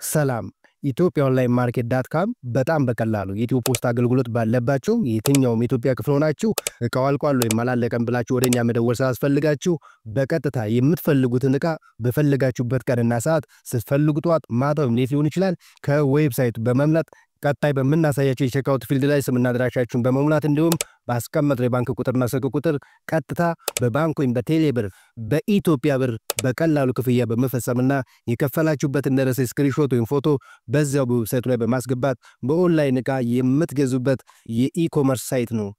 ሰላም ኢትዮጵያ ኦንላይን ማርኬት ዳት ካም በጣም በቀላሉ የኢትዮ ፖስት አገልግሎት ባለባቸው የትኛውም የኢትዮጵያ ክፍል ሆናችሁ እቃው አልቋል ወይም አላለቀም ብላችሁ ወደኛ መደወል ሳያስፈልጋችሁ በቀጥታ የምትፈልጉትን እቃ በፈለጋችሁበት ቀንና ሰዓት ስትፈልጉ ጧት ማታ ወይም ሌት ሊሆን ይችላል ከዌብሳይቱ በመምላት ቀጣይ በመናሳያችሁ የቼክአውት ፊልድ ላይ ስምና አድራሻችሁን በመሙላት እንዲሁም ባስቀመጥነው የባንክ ቁጥርና ስልክ ቁጥር ቀጥታ በባንክ ወይም በቴሌ ብር በኢትዮጵያ ብር በቀላሉ ክፍያ በመፈጸምና የከፈላችሁበትን ደረሰኝ ስክሪንሾት ወይም ፎቶ በዚያው በዌብሳይቱ ላይ በማስገባት በኦንላይን እቃ የምትገዙበት የኢኮመርስ ሳይት ነው።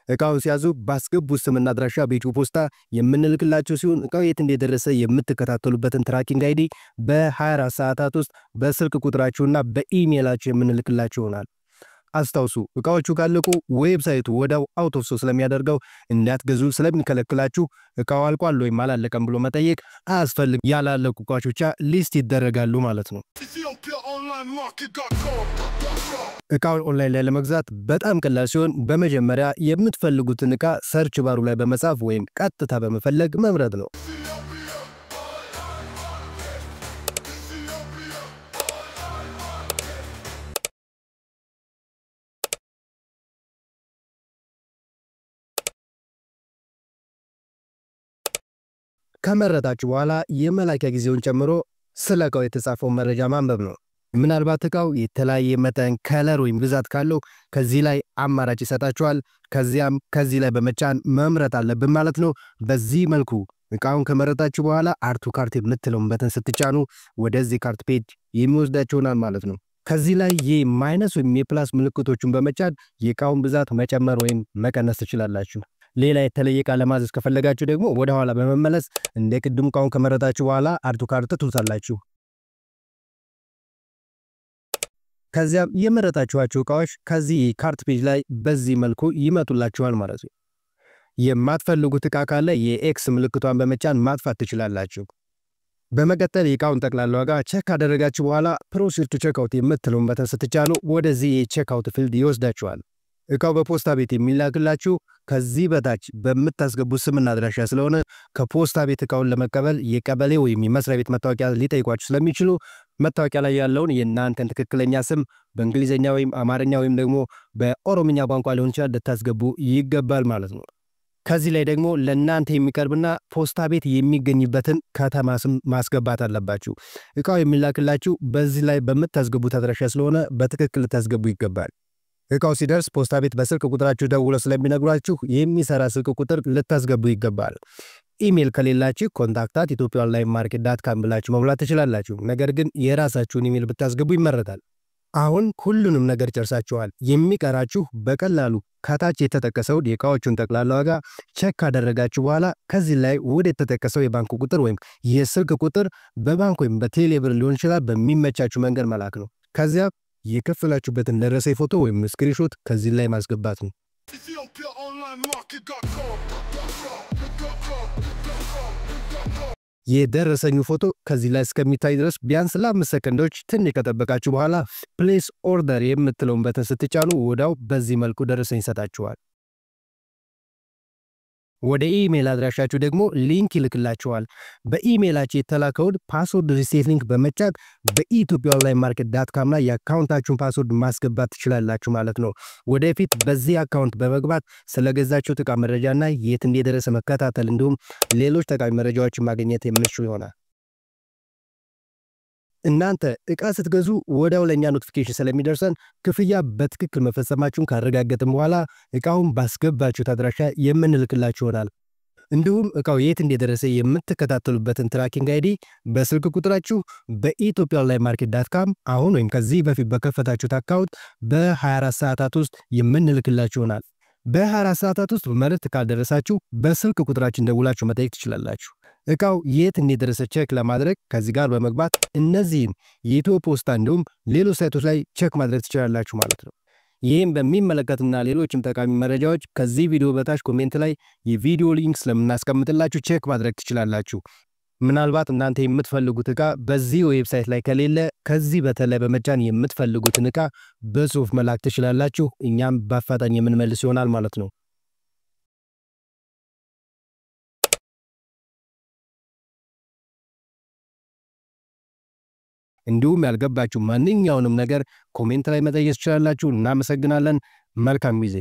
እቃውን ሲያዙ ባስገቡት ስምና አድራሻ በኢትዮ ፖስታ የምንልክላችሁ ሲሆን እቃው የት እንደደረሰ የምትከታተሉበትን ትራኪንግ አይዲ በ24 ሰዓታት ውስጥ በስልክ ቁጥራችሁና በኢሜይላችሁ የምንልክላችሁ ይሆናል። አስታውሱ እቃዎቹ ካለቁ ዌብሳይቱ ወዳው አውት ኦፍ ሶርስ ስለሚያደርገው እንዳትገዙ ስለሚከለክላችሁ እቃው አልቋል ወይም አላለቀም ብሎ መጠየቅ አያስፈልግም። ያላለቁ እቃዎች ብቻ ሊስት ይደረጋሉ ማለት ነው። እቃውን ኦንላይን ላይ ለመግዛት በጣም ቀላል ሲሆን በመጀመሪያ የምትፈልጉትን እቃ ሰርች ባሩ ላይ በመጻፍ ወይም ቀጥታ በመፈለግ መምረጥ ነው። ከመረጣችሁ በኋላ የመላኪያ ጊዜውን ጨምሮ ስለ እቃው የተጻፈው መረጃ ማንበብ ነው። ምናልባት እቃው የተለያየ መጠን ከለር ወይም ብዛት ካለው ከዚህ ላይ አማራጭ ይሰጣችኋል። ከዚህ ላይ በመጫን መምረጥ አለብን ማለት ነው። በዚህ መልኩ እቃውን ከመረጣችሁ በኋላ አርቱ ካርት የምትለውን በተን ስትጫኑ ወደዚህ ካርት ፔጅ የሚወስዳችሁናል ማለት ነው። ከዚህ ላይ የማይነስ ወይም የፕላስ ምልክቶችን በመጫን የእቃውን ብዛት መጨመር ወይም መቀነስ ትችላላችሁ። ሌላ የተለየ እቃ ለማዘዝ ከፈለጋችሁ ደግሞ ወደ ኋላ በመመለስ እንደ ቅድሙ እቃውን ከመረጣችሁ በኋላ አርቱ ካርት ትውታላችሁ። ከዚያም የመረጣችኋቸው እቃዎች ከዚህ ካርት ፔጅ ላይ በዚህ መልኩ ይመጡላችኋል ማለት ነው። የማትፈልጉት እቃ ካለ የኤክስ ምልክቷን በመጫን ማጥፋት ትችላላችሁ። በመቀጠል የእቃውን ጠቅላላ ዋጋ ቼክ ካደረጋችሁ በኋላ ፕሮሲድ ቱ ቼክአውት የምትለውን በተን ስትጫኑ ወደዚህ የቼክአውት ፊልድ ይወስዳችኋል። እቃው በፖስታ ቤት የሚላክላችሁ ከዚህ በታች በምታስገቡት ስምና አድራሻ ስለሆነ ከፖስታ ቤት እቃውን ለመቀበል የቀበሌ ወይም የመስሪያ ቤት መታወቂያ ሊጠይቋችሁ ስለሚችሉ መታወቂያ ላይ ያለውን የእናንተን ትክክለኛ ስም በእንግሊዝኛ ወይም አማርኛ ወይም ደግሞ በኦሮምኛ ቋንቋ ሊሆን ይችላል ልታስገቡ ይገባል ማለት ነው። ከዚህ ላይ ደግሞ ለእናንተ የሚቀርብና ፖስታ ቤት የሚገኝበትን ከተማ ስም ማስገባት አለባችሁ። እቃው የሚላክላችሁ በዚህ ላይ በምታስገቡት አድራሻ ስለሆነ በትክክል ልታስገቡ ይገባል። እቃው ሲደርስ ፖስታ ቤት በስልክ ቁጥራችሁ ደውለው ስለሚነግሯችሁ የሚሰራ ስልክ ቁጥር ልታስገቡ ይገባል። ኢሜል ከሌላችሁ contact@ethiopiaonlinemarket.com ብላችሁ መሙላት ትችላላችሁ። ነገር ግን የራሳችሁን ኢሜል ብታስገቡ ይመረጣል። አሁን ሁሉንም ነገር ጨርሳችኋል። የሚቀራችሁ በቀላሉ ከታች የተጠቀሰው የእቃዎቹን ጠቅላላ ዋጋ ቼክ ካደረጋችሁ በኋላ ከዚህ ላይ ወደ የተጠቀሰው የባንክ ቁጥር ወይም የስልክ ቁጥር በባንክ ወይም በቴሌ ብር ሊሆን ይችላል በሚመቻችሁ መንገድ መላክ ነው። ከዚያ የከፈላችሁበትን ደረሰኝ ፎቶ ወይም ስክሪንሾት ከዚህ ላይ ማስገባት ነው። የደረሰኙ ፎቶ ከዚህ ላይ እስከሚታይ ድረስ ቢያንስ ለ5 ሰከንዶች ትንሽ ከጠበቃችሁ በኋላ ፕሌስ ኦርደር የምትለውን በተን ስትጫኑ ወዳው በዚህ መልኩ ደረሰኝ ይሰጣችኋል። ወደ ኢሜል አድራሻችሁ ደግሞ ሊንክ ይልክላችኋል። በኢሜላችሁ የተላከውን ፓስወርድ ሪሴት ሊንክ በመጫን በኢትዮጵያonlinemarket.com ላይ የአካውንታችሁን ፓስወርድ ማስገባት ትችላላችሁ ማለት ነው። ወደፊት በዚህ አካውንት በመግባት ስለገዛችሁት እቃ መረጃና የት እንደደረሰ መከታተል እንዲሁም ሌሎች ጠቃሚ መረጃዎችን ማግኘት የምትችሉ ይሆናል። እናንተ እቃ ስትገዙ ወዲያው ለኛ ኖቲፊኬሽን ስለሚደርሰን ክፍያ በትክክል መፈጸማችሁን ካረጋገጥን በኋላ እቃውን ባስገባችሁት አድራሻ የምንልክላችሁ ይሆናል። እንዲሁም እቃው የት እንደደረሰ የምትከታተሉበትን ትራኪንግ አይዲ በስልክ ቁጥራችሁ በኢትዮጵያonlinemarket.com አሁን ወይም ከዚህ በፊት በከፈታችሁት አካውንት በ24 ሰዓታት ውስጥ የምንልክላችሁ ይሆናል። በ24 ሰዓታት ውስጥ መልእክት ካልደረሳችሁ በስልክ ቁጥራችን ደውላችሁ መጠየቅ ትችላላችሁ። እቃው የት እንደደረሰ ቼክ ለማድረግ ከዚህ ጋር በመግባት እነዚህን የኢትዮ ፖስታ እንዲሁም ሌሎች ሳይቶች ላይ ቼክ ማድረግ ትችላላችሁ ማለት ነው። ይህም በሚመለከትና ሌሎችም ጠቃሚ መረጃዎች ከዚህ ቪዲዮ በታች ኮሜንት ላይ የቪዲዮ ሊንክ ስለምናስቀምጥላችሁ ቼክ ማድረግ ትችላላችሁ። ምናልባት እናንተ የምትፈልጉት እቃ በዚህ ዌብሳይት ላይ ከሌለ ከዚህ በተለይ በመጫን የምትፈልጉትን እቃ በጽሁፍ መላክ ትችላላችሁ። እኛም በአፋጣኝ የምንመልስ ይሆናል ማለት ነው። እንዲሁም ያልገባችሁ ማንኛውንም ነገር ኮሜንት ላይ መጠየቅ ትችላላችሁ። እናመሰግናለን። መልካም ጊዜ